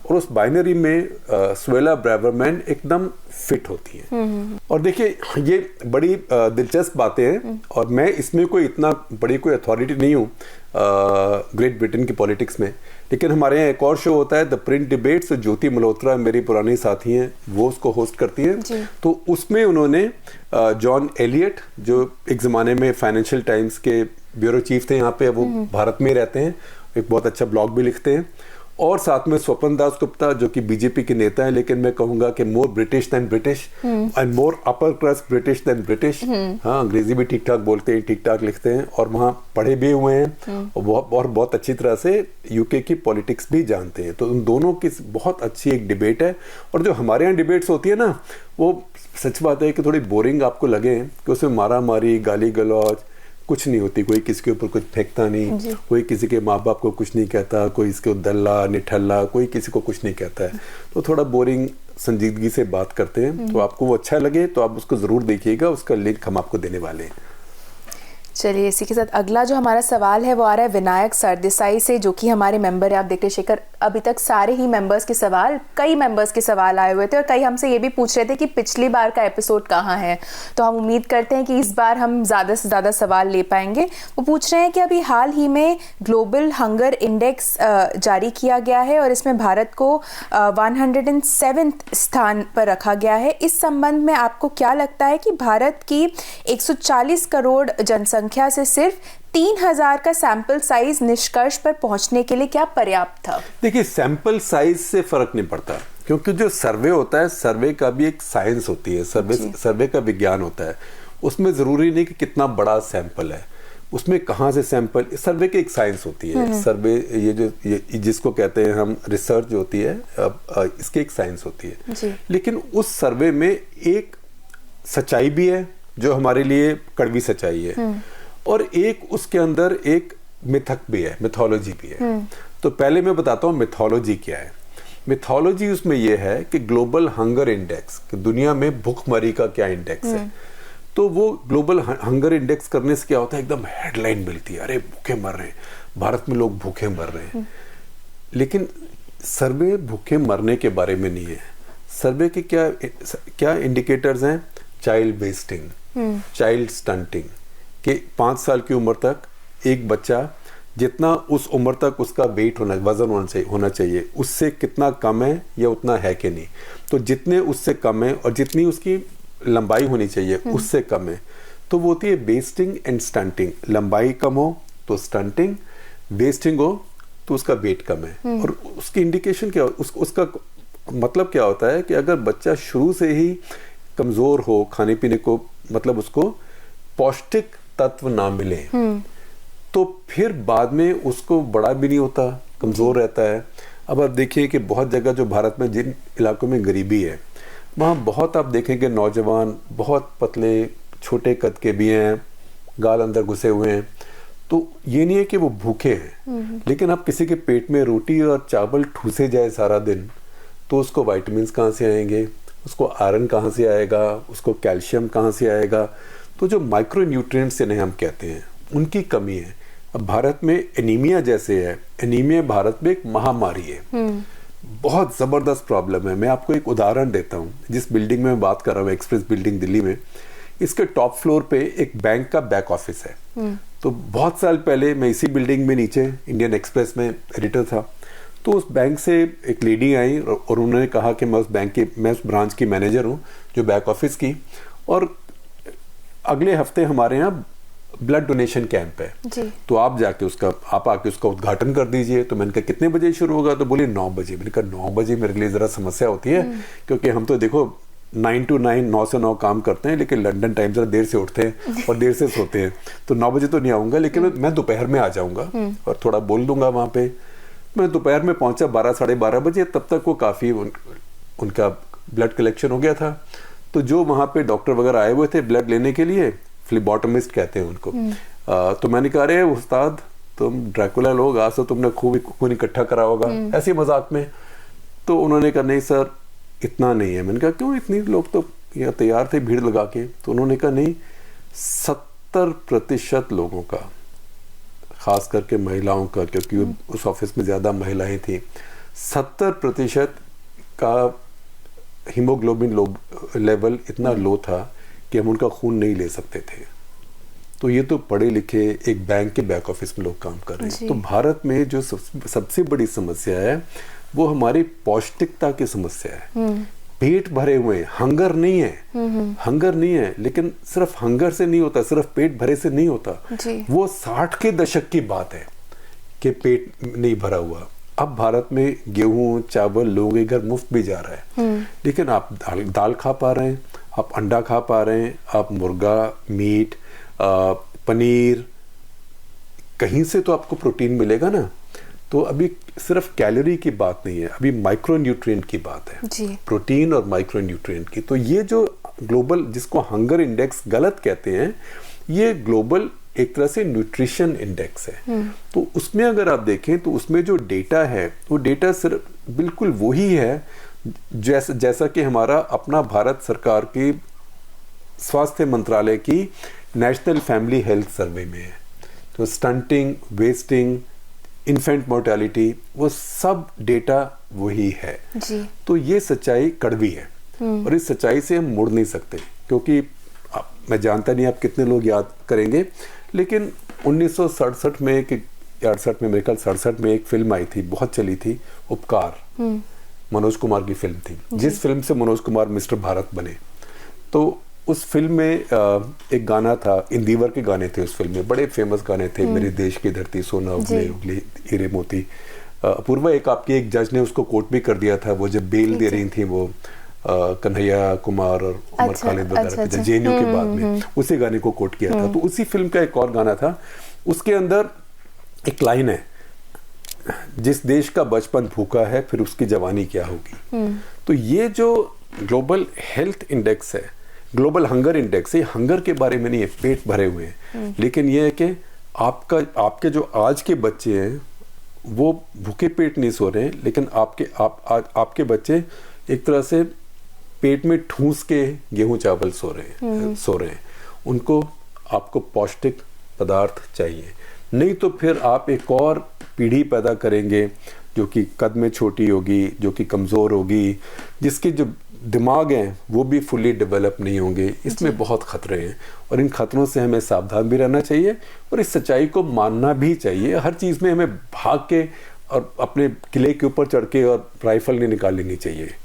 और उस बाइनरी में सुएला ब्रेवरमैन एकदम फिट होती है। और देखिए ये बड़ी दिलचस्प बातें हैं, और मैं इसमें कोई इतना बड़ी कोई अथॉरिटी नहीं हूँ ग्रेट ब्रिटेन की पॉलिटिक्स में, लेकिन हमारे यहाँ एक और शो होता है द प्रिंट डिबेट्स, ज्योति मल्होत्रा मेरी पुरानी साथी हैं, वो उसको होस्ट करती हैं। तो उसमें उन्होंने जॉन एलियट, जो एक ज़माने में फाइनेंशियल टाइम्स के ब्यूरो चीफ थे यहाँ पे, वो भारत में रहते हैं, एक बहुत अच्छा ब्लॉग भी लिखते हैं, और साथ में स्वपन दास गुप्ता जो कि बीजेपी के नेता हैं, लेकिन मैं कहूंगा कि more British than British and more upper class British than British. हाँ, अंग्रेजी भी ठीक ठाक बोलते हैं, ठीक ठाक लिखते हैं, और वहाँ पढ़े भी हुए हैं, और बहुत अच्छी तरह से यूके की पॉलिटिक्स भी जानते हैं। तो उन दोनों की बहुत अच्छी एक डिबेट है। और जो हमारे यहाँ डिबेट्स होती है ना, वो सच बात है कि थोड़ी बोरिंग आपको लगे कि उसमें मारा मारी, गाली गलौज कुछ नहीं होती, कोई किसी के ऊपर कुछ फेंकता नहीं, कोई किसी के माँ बाप को कुछ नहीं कहता, कोई इसको दल्ला निठल्ला, कोई किसी को कुछ नहीं कहता है। तो थोड़ा बोरिंग संजीदगी से बात करते हैं। तो आपको वो अच्छा लगे तो आप उसको ज़रूर देखिएगा, उसका लिंक हम आपको देने वाले हैं। चलिए इसी के साथ अगला जो हमारा सवाल है वो आ रहा है विनायक सरदेसाई से, जो कि हमारे मेंबर है। आप देखते शेखर, अभी तक सारे ही मेंबर्स के सवाल, कई मेंबर्स के सवाल आए हुए थे और कई हमसे ये भी पूछ रहे थे कि पिछली बार का एपिसोड कहाँ है। तो हम उम्मीद करते हैं कि इस बार हम ज़्यादा से ज़्यादा सवाल ले पाएंगे। वो पूछ रहे हैं कि अभी हाल ही में ग्लोबल हंगर इंडेक्स जारी किया गया है और इसमें भारत को 107वें स्थान पर रखा गया है। इस संबंध में आपको क्या लगता है कि भारत की 140 करोड़ जनसंख्या से सिर्फ 3000 का सैंपल साइज निष्कर्ष पर पहुंचने के लिए क्या पर्याप्त था? देखिए, सैंपल साइज से फर्क नहीं पड़ता, क्योंकि जो सर्वे होता है, सर्वे का भी एक साइंस होती है, सर्वे का विज्ञान होता है। उसमें जरूरी नहीं कि कितना बड़ा सैंपल है, उसमें कहाँ से सैंपल, सर्वे की एक साइंस होती है। सर्वे ये जिसको कहते हैं हम रिसर्च जो होती है, इसकी एक साइंस होती है। लेकिन उस सर्वे में एक सच्चाई भी है जो हमारे लिए कड़वी सच्चाई है, और एक उसके अंदर एक मिथक भी है, मिथोलॉजी भी है। तो पहले मैं बताता हूँ मिथोलॉजी क्या है। मिथोलॉजी उसमें यह है कि ग्लोबल हंगर इंडेक्स, दुनिया में भूखमरी का क्या इंडेक्स है। तो वो ग्लोबल हंगर इंडेक्स करने से क्या होता है, एकदम हेडलाइन मिलती है, अरे भूखे मर रहे हैं, भारत में लोग भूखे मर रहे हैं। लेकिन सर्वे भूखे मरने के बारे में नहीं है। सर्वे के क्या इंडिकेटर्स हैं? चाइल्ड वेस्टिंग, चाइल्ड स्टंटिंग, कि 5 साल की उम्र तक एक बच्चा जितना उस उम्र तक उसका वेट वजन होना चाहिए, उससे कितना कम है या उतना है कि नहीं। तो जितने उससे कम है और जितनी उसकी लंबाई होनी चाहिए उससे कम है, तो वो होती है वेस्टिंग एंड स्टंटिंग। लंबाई कम हो तो स्टंटिंग, वेस्टिंग हो तो उसका वेट कम है। और उसकी इंडिकेशन क्या, उसका मतलब क्या होता है कि अगर बच्चा शुरू से ही कमजोर हो, खाने पीने को मतलब उसको पौष्टिक तत्व ना मिले, तो फिर बाद में उसको बड़ा भी नहीं होता, कमजोर रहता है। अब आप देखिए कि बहुत जगह जो भारत में जिन इलाकों में गरीबी है, वहाँ बहुत आप देखेंगे नौजवान बहुत पतले छोटे कद के भी हैं, गाल अंदर घुसे हुए हैं। तो ये नहीं है कि वो भूखे हैं, लेकिन आप किसी के पेट में रोटी और चावल ठूसे जाए सारा दिन, तो उसको विटामिन्स कहाँ से आएंगे, उसको आयरन कहाँ से आएगा, उसको कैल्शियम कहाँ से आएगा। तो जो माइक्रो न्यूट्रिएंट्स जिन्हें हम कहते हैं, उनकी कमी है। अब भारत में एनीमिया जैसे है, एनीमिया भारत में एक महामारी है, बहुत ज़बरदस्त प्रॉब्लम है। मैं आपको एक उदाहरण देता हूँ। जिस बिल्डिंग में मैं बात कर रहा हूँ, एक्सप्रेस बिल्डिंग दिल्ली में, इसके टॉप फ्लोर पे एक बैंक का बैक ऑफिस है। तो बहुत साल पहले मैं इसी बिल्डिंग में नीचे इंडियन एक्सप्रेस में एडिटर था। तो उस बैंक से एक लेडी आई और उन्होंने कहा कि मैं उस ब्रांच की मैनेजर हूँ जो बैक ऑफिस की, और अगले हफ्ते हमारे यहाँ ब्लड डोनेशन कैंप है, तो आप आके उसका उद्घाटन कर दीजिए। तो मैंने कहा कितने बजे शुरू होगा? तो बोले 9 बजे। मैंने कहा 9 बजे मेरे लिए ज़रा समस्या होती है, क्योंकि हम तो देखो 9 to 9, 9 से 9 काम करते हैं, लेकिन लंदन टाइम जरा देर से उठते हैं और देर से सोते हैं, तो 9 बजे तो नहीं आऊँगा, लेकिन मैं दोपहर में आ जाऊँगा और थोड़ा बोल दूंगा वहाँ पे। मैं दोपहर में पहुँचा 12, साढ़े 12 बजे, तब तक वो काफ़ी उनका ब्लड कलेक्शन हो गया था। तो जो वहाँ पे डॉक्टर वगैरह आए हुए थे ब्लड लेने के लिए, फ्लेबोटमिस्ट कहते हैं उनको, तो मैंने कहा अरे उस्ताद तुम ड्रैकुला लोग, आज तो तुमने खून इकट्ठा करा होगा, ऐसे मजाक में। तो उन्होंने कहा नहीं सर इतना नहीं है। मैंने कहा क्यों, इतनी लोग तो यहाँ तैयार थे भीड़ लगा के। तो उन्होंने कहा नहीं, 70% लोगों का, खास करके महिलाओं का, क्योंकि उस ऑफिस में ज्यादा महिलाएं थी, 70% का हीमोग्लोबिन लेवल इतना लो था कि हम उनका खून नहीं ले सकते थे। तो ये तो पढ़े लिखे एक बैंक के बैक ऑफिस में लोग काम कर रहे हैं। तो भारत में जो सबसे बड़ी समस्या है वो हमारी पौष्टिकता की समस्या है। पेट भरे हुए, हंगर नहीं है, हंगर नहीं है, लेकिन सिर्फ हंगर से नहीं होता, सिर्फ पेट भरे से नहीं होता। वो 60 के दशक की बात है कि पेट नहीं भरा हुआ। अब भारत में गेहूं चावल लोगों के घर मुफ्त भी जा रहा है, लेकिन आप दाल खा पा रहे हैं, आप अंडा खा पा रहे हैं, आप मुर्गा, मीट, पनीर, कहीं से तो आपको प्रोटीन मिलेगा ना। तो अभी सिर्फ कैलोरी की बात नहीं है, अभी माइक्रो न्यूट्रिएंट की बात है, प्रोटीन और माइक्रो न्यूट्रिएंट की। तो ये जो ग्लोबल, जिसको हंगर इंडेक्स गलत कहते हैं, ये ग्लोबल एक तरह से न्यूट्रिशन इंडेक्स है। तो उसमें अगर आप देखें तो उसमें जो डेटा है वो डेटा सिर्फ बिल्कुल वही है जैसा कि हमारा अपना भारत सरकार की स्वास्थ्य मंत्रालय की नेशनल फैमिली हेल्थ सर्वे में है। तो स्टंटिंग, वेस्टिंग, इन्फेंट मोर्टेलिटी, वो सब डेटा वही है जी। तो ये सच्चाई कड़वी है और इस सच्चाई से हम मुड़ नहीं सकते, क्योंकि मैं जानता नहीं आप कितने लोग याद करेंगे, लेकिन 1967 में कि 68 में, मेरे ख्याल 67 में एक फिल्म आई थी, बहुत चली थी, उपकार, मनोज कुमार की फिल्म थी, जिस फिल्म से मनोज कुमार मिस्टर भारत बने। तो उस फिल्म में एक गाना था, इंदिवर के गाने थे उस फिल्म में, बड़े फेमस गाने थे, मेरे देश की धरती सोना उगले उगले हीरे मोती। अपूर्वा, एक आपके एक जज ने उसको कोट भी कर दिया था, वो जब बेल दे रही थी वो कन्हैया कुमार और उमर खालिद वगैरह के जेएनयू के बाद में, उसी गाने को कोट किया था। तो उसी फिल्म का एक और गाना था, उसके अंदर एक लाइन है, जिस देश का बचपन भूखा है फिर उसकी जवानी क्या होगी। तो ये जो ग्लोबल हेल्थ इंडेक्स है, ग्लोबल हंगर इंडेक्स है, हंगर के बारे में नहीं है, पेट भरे हुए हैं, लेकिन ये है कि आपके जो आज के बच्चे हैं वो भूखे पेट नहीं सो रहे हैं, लेकिन आपके बच्चे एक तरह से पेट में ठूस के गेहूं चावल सो रहे हैं। उनको आपको पौष्टिक पदार्थ चाहिए, नहीं तो फिर आप एक और पीढ़ी पैदा करेंगे जो कि कद में छोटी होगी, जो कि कमज़ोर होगी, जिसके जो दिमाग हैं वो भी फुली डेवलप नहीं होंगे। इसमें बहुत खतरे हैं और इन खतरों से हमें सावधान भी रहना चाहिए और इस सच्चाई को मानना भी चाहिए। हर चीज़ में हमें भाग के और अपने किले के ऊपर चढ़ के और राइफल नहीं निकाल लेनी चाहिए।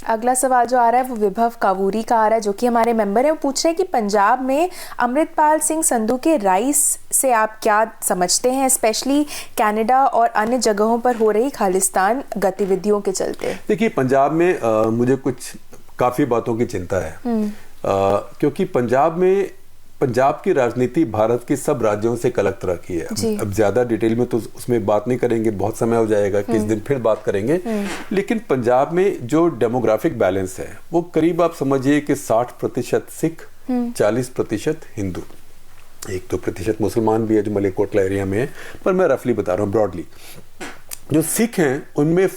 अगला सवाल जो आ रहा है वो विभव कावूरी का आ रहा है, जो कि हमारे मेंबर हैं। वो पूछ रहे हैं कि पंजाब में अमृतपाल सिंह संधू के राइस से आप क्या समझते हैं, स्पेशली कनाडा और अन्य जगहों पर हो रही खालिस्तान गतिविधियों के चलते। देखिए, पंजाब में मुझे कुछ काफ़ी बातों की चिंता है, क्योंकि पंजाब की राजनीति भारत के सब राज्यों से एक अलग तरह की है। अब ज्यादा डिटेल में तो उसमें बात नहीं करेंगे, बहुत समय हो जाएगा, किस दिन फिर बात करेंगे। लेकिन पंजाब में जो डेमोग्राफिक बैलेंस है वो करीब आप समझिए कि 60% सिख, 40% हिंदू, 1-2% मुसलमान भी है जो मलेकोटला एरिया में है, पर मैं रफली बता रहा हूँ ब्रॉडली। जो सिख हैं उनमें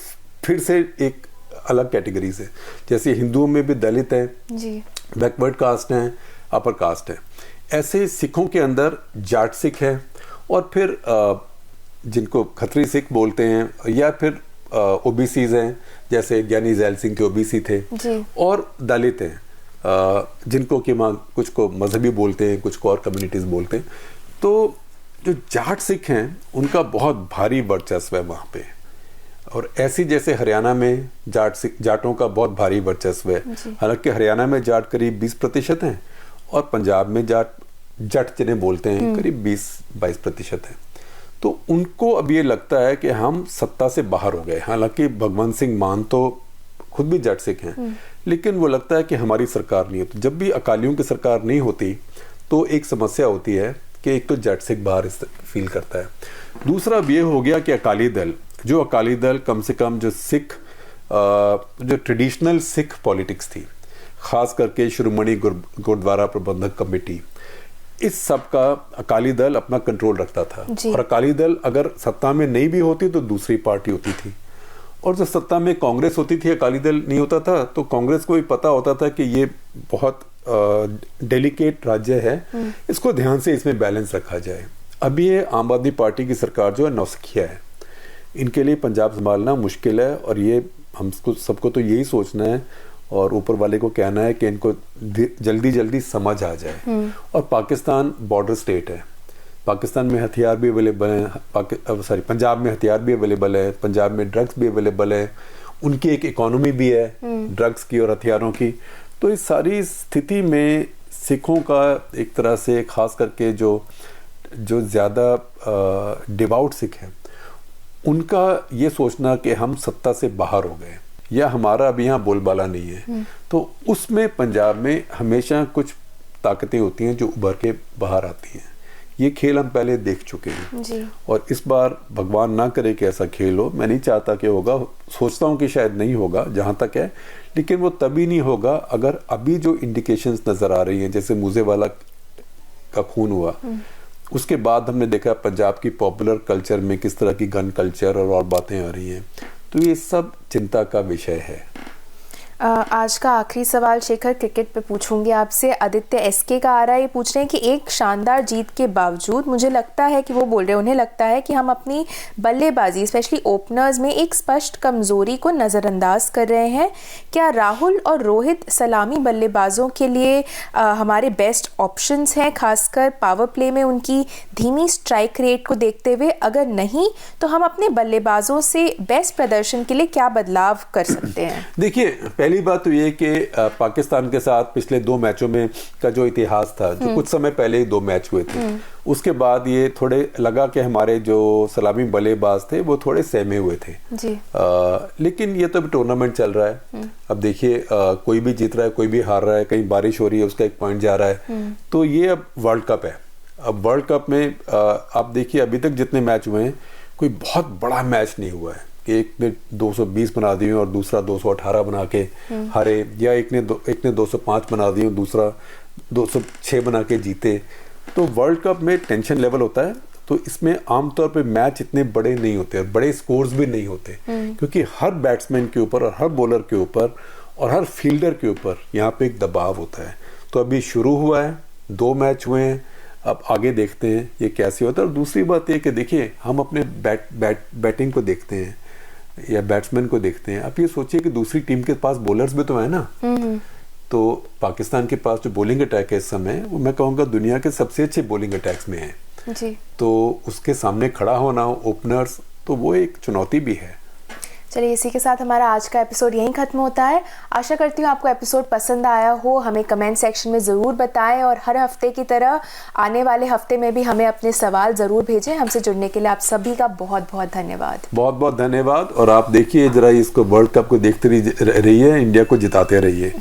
फिर से एक अलग कैटेगरीज है, जैसे हिंदुओं में भी दलित हैं, बैकवर्ड कास्ट हैं, अपर कास्ट है। ऐसे सिखों के अंदर जाट सिख है और फिर जिनको खत्री सिख बोलते हैं, या फिर ओबीसीज हैं, जैसे ज्ञानी जैल सिंह के ओबीसी थे, और दलित हैं जिनको कि कुछ को मजहबी बोलते हैं, कुछ को और कम्युनिटीज बोलते हैं। तो जो जाट सिख हैं उनका बहुत भारी वर्चस्व है वहाँ पे, और ऐसी जैसे हरियाणा में जाटों का बहुत भारी वर्चस्व है। हालांकि हरियाणा में जाट करीब 20% हैं और पंजाब में जट जिन्हें बोलते हैं करीब 20-22% है। तो उनको अब ये लगता है कि हम सत्ता से बाहर हो गए। हालांकि भगवंत सिंह मान तो खुद भी जट सिख हैं, लेकिन वो लगता है कि हमारी सरकार नहीं है। तो जब भी अकालियों की सरकार नहीं होती तो एक समस्या होती है कि एक तो जट सिख बाहर फील करता है, दूसरा अब ये हो गया कि अकाली दल कम से कम जो सिख जो ट्रेडिशनल सिख पॉलिटिक्स थी, खास करके श्रोमणी गुरुद्वारा प्रबंधक कमेटी, इस सब का अकाली दल अपना कंट्रोल रखता था। और अकाली दल अगर सत्ता में नहीं भी होती तो दूसरी पार्टी होती थी, और जब सत्ता में कांग्रेस होती थी, अकाली दल नहीं होता था, तो कांग्रेस को भी पता होता था कि ये बहुत डेलिकेट राज्य है, इसको ध्यान से इसमें बैलेंस रखा जाए। अब ये आम आदमी पार्टी की सरकार जो है नौसिखिया है, इनके लिए पंजाब संभालना मुश्किल है, और ये हम सबको तो यही सोचना है और ऊपर वाले को कहना है कि इनको जल्दी समझ आ जाए। और पाकिस्तान बॉर्डर स्टेट है, पाकिस्तान में हथियार भी अवेलेबल हैं, पंजाब में हथियार भी अवेलेबल है, पंजाब में ड्रग्स भी अवेलेबल है, उनकी एक इकोनॉमी भी है ड्रग्स की और हथियारों की। तो इस सारी स्थिति में सिखों का एक तरह से, खास करके जो ज़्यादा डिवाउट सिख हैं, उनका ये सोचना कि हम सत्ता से बाहर हो गए या हमारा अभी यहाँ बोलबाला नहीं है, तो उसमें पंजाब में हमेशा कुछ ताकतें होती हैं जो उभर के बाहर आती हैं। ये खेल हम पहले देख चुके हैं और इस बार भगवान ना करे कि ऐसा खेल हो, मैं नहीं चाहता कि होगा, सोचता हूँ कि शायद नहीं होगा जहाँ तक है, लेकिन वो तभी नहीं होगा अगर अभी जो इंडिकेशंस नज़र आ रही हैं, जैसे मूसेवाला का खून हुआ, उसके बाद हमने देखा पंजाब की पॉपुलर कल्चर में किस तरह की गन कल्चर और बातें आ रही हैं। तो ये सब चिंता का विषय है। आज का आखिरी सवाल शेखर क्रिकेट पे पूछूंगी आपसे। आदित्य एसके का आ रहा है, ये पूछ रहे हैं कि एक शानदार जीत के बावजूद मुझे लगता है कि वो बोल रहे हैं उन्हें लगता है कि हम अपनी बल्लेबाजी स्पेशली ओपनर्स में एक स्पष्ट कमजोरी को नज़रअंदाज कर रहे हैं। क्या राहुल और रोहित सलामी बल्लेबाजों के लिए हमारे बेस्ट ऑप्शंस हैं, खासकर पावर प्ले में उनकी धीमी स्ट्राइक रेट को देखते हुए? अगर नहीं तो हम अपने बल्लेबाजों से बेस्ट प्रदर्शन के लिए क्या बदलाव कर सकते हैं? देखिए, पहली बात तो ये कि पाकिस्तान के साथ पिछले 2 मैचों में का जो इतिहास था, जो कुछ समय पहले ही 2 मैच हुए थे, उसके बाद ये थोड़े लगा कि हमारे जो सलामी बल्लेबाज थे वो थोड़े सहमे हुए थे जी। लेकिन ये तो अभी टूर्नामेंट चल रहा है। अब देखिए, कोई भी जीत रहा है, कोई भी हार रहा है, कहीं बारिश हो रही है, उसका 1 पॉइंट जा रहा है। तो ये अब वर्ल्ड कप है। अब वर्ल्ड कप में आप देखिए, अभी तक जितने मैच हुए हैं, कोई बहुत बड़ा मैच नहीं हुआ है कि एक ने 220 बना दिए और दूसरा 218 बना के हारे, या एक ने 205 बना दिए और दूसरा 206 बना के जीते। तो वर्ल्ड कप में टेंशन लेवल होता है, तो इसमें आमतौर पे मैच इतने बड़े नहीं होते, बड़े स्कोर्स भी नहीं होते, क्योंकि हर बैट्समैन के ऊपर और हर बॉलर के ऊपर और हर फील्डर के ऊपर यहाँ पे एक दबाव होता है। तो अभी शुरू हुआ है, 2 मैच हुए हैं, अब आगे देखते हैं ये कैसे होता है। और दूसरी बात ये कि देखिए, हम अपने बैटिंग को देखते हैं या बैट्समैन को देखते हैं। आप ये सोचिए कि दूसरी टीम के पास बॉलर्स भी तो है ना। तो पाकिस्तान के पास जो बॉलिंग अटैक है इस समय, वो मैं कहूँगा दुनिया के सबसे अच्छे बॉलिंग अटैक्स में है जी। तो उसके सामने खड़ा होना ओपनर्स, तो वो एक चुनौती भी है। चलिए, इसी के साथ हमारा आज का एपिसोड यहीं खत्म होता है। आशा करती हूँ आपको एपिसोड पसंद आया हो। हमें कमेंट सेक्शन में ज़रूर बताएं और हर हफ्ते की तरह आने वाले हफ्ते में भी हमें अपने सवाल ज़रूर भेजें। हमसे जुड़ने के लिए आप सभी का बहुत बहुत धन्यवाद। बहुत बहुत धन्यवाद। और आप देखिए, जरा इसको वर्ल्ड कप को देखते रहिए, इंडिया को जिताते रहिए।